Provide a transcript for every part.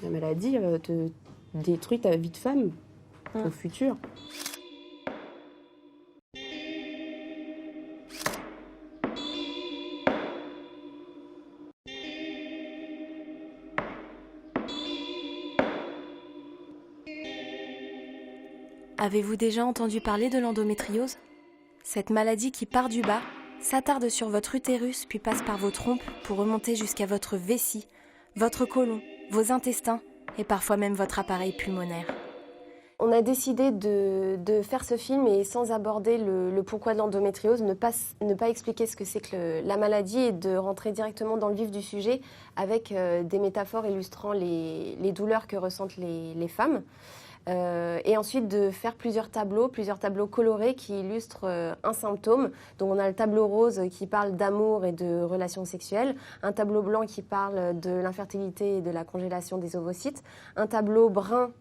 La maladie te détruit ta vie de femme, ton futur. Avez-vous déjà entendu parler de l'endométriose ? Cette maladie qui part du bas, s'attarde sur votre utérus puis passe par vos trompes pour remonter jusqu'à votre vessie, votre côlon, vos intestins et parfois même votre appareil pulmonaire. On a décidé de faire ce film et sans aborder le pourquoi de l'endométriose, ne pas expliquer ce que c'est que la maladie et de rentrer directement dans le vif du sujet avec des métaphores illustrant les douleurs que ressentent les femmes. Et ensuite de faire plusieurs tableaux colorés qui illustrent un symptôme. Donc on a le tableau rose qui parle d'amour et de relations sexuelles, un tableau blanc qui parle de l'infertilité et de la congélation des ovocytes, un tableau brun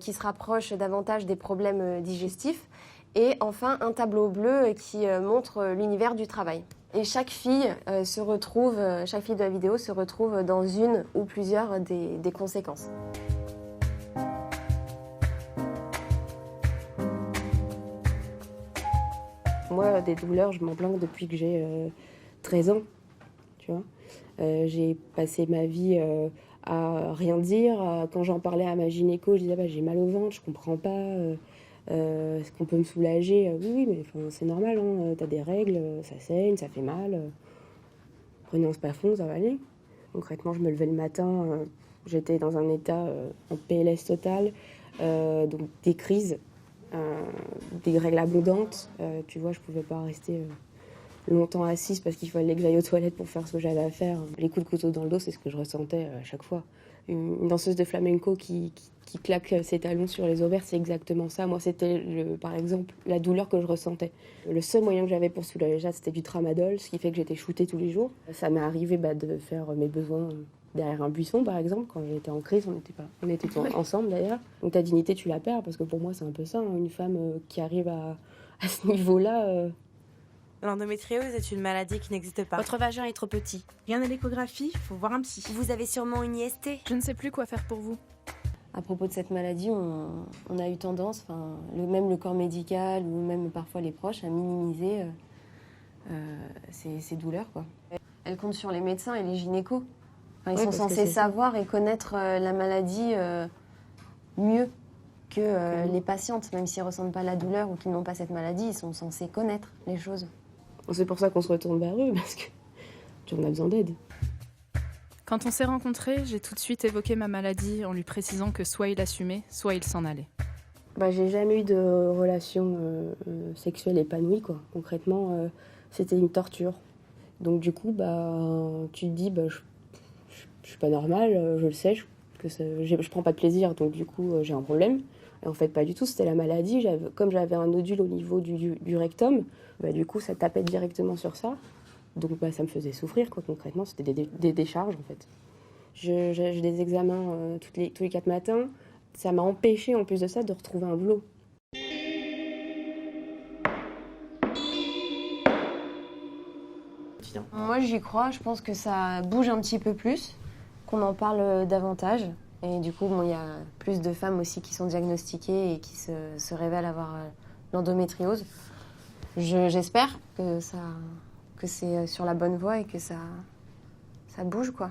qui se rapproche davantage des problèmes digestifs, et enfin un tableau bleu qui montre l'univers du travail. Et chaque fille de la vidéo se retrouve dans une ou plusieurs des conséquences. Moi, des douleurs, je m'en plains depuis que j'ai 13 ans, tu vois. J'ai passé ma vie à rien dire. Quand j'en parlais à ma gynéco, je disais j'ai mal au ventre, je comprends pas. Est-ce qu'on peut me soulager? Oui, mais c'est normal, hein, t'as des règles, ça saigne, ça fait mal. Prenez un spafon, ça va aller. Concrètement, je me levais le matin, j'étais dans un état en PLS total, donc des crises. Des règles abondantes, tu vois, je pouvais pas rester longtemps assise parce qu'il fallait que j'aille aux toilettes pour faire ce que j'avais à faire. Les coups de couteau dans le dos, c'est ce que je ressentais à chaque fois. Une danseuse de flamenco qui claque ses talons sur les ovaires, c'est exactement ça. Moi, c'était, par exemple, la douleur que je ressentais. Le seul moyen que j'avais pour soulager ça, c'était du tramadol, ce qui fait que j'étais shootée tous les jours. Ça m'est arrivé de faire mes besoins derrière un buisson, par exemple. Quand j'étais en crise, on était ensemble d'ailleurs. Donc ta dignité, tu la perds, parce que pour moi, c'est un peu ça, hein, une femme qui arrive à ce niveau-là. L'endométriose est une maladie qui n'existe pas. Votre vagin est trop petit. Rien à l'échographie, faut voir un psy. Vous avez sûrement une IST. Je ne sais plus quoi faire pour vous. À propos de cette maladie, on a eu tendance, même le corps médical ou même parfois les proches, à minimiser ces douleurs, quoi. Elles comptent sur les médecins et les gynécos. Ils sont censés savoir et connaître la maladie mieux que les patientes, même s'ils ne ressentent pas la douleur ou qu'ils n'ont pas cette maladie, ils sont censés connaître les choses. C'est pour ça qu'on se retourne vers eux, parce que tu en as besoin d'aide. Quand on s'est rencontrés, j'ai tout de suite évoqué ma maladie en lui précisant que soit il assumait, soit il s'en allait. J'ai jamais eu de relation sexuelle épanouie, quoi. Concrètement, c'était une torture. Donc du coup, tu te dis, je suis pas normale, je le sais, je prends pas de plaisir, donc du coup, j'ai un problème. Et en fait, pas du tout, c'était la maladie. Comme j'avais un nodule au niveau du rectum, du coup, ça tapait directement sur ça. Donc ça me faisait souffrir, quoi, concrètement. C'était des décharges, en fait. J'ai des examens tous les 4 matins. Ça m'a empêché, en plus de ça, de retrouver un boulot. Moi, j'y crois. Je pense que ça bouge un petit peu plus, qu'on en parle davantage. Et du coup, il y a plus de femmes aussi qui sont diagnostiquées et qui se révèlent avoir l'endométriose. J'espère que c'est sur la bonne voie et que ça bouge, quoi.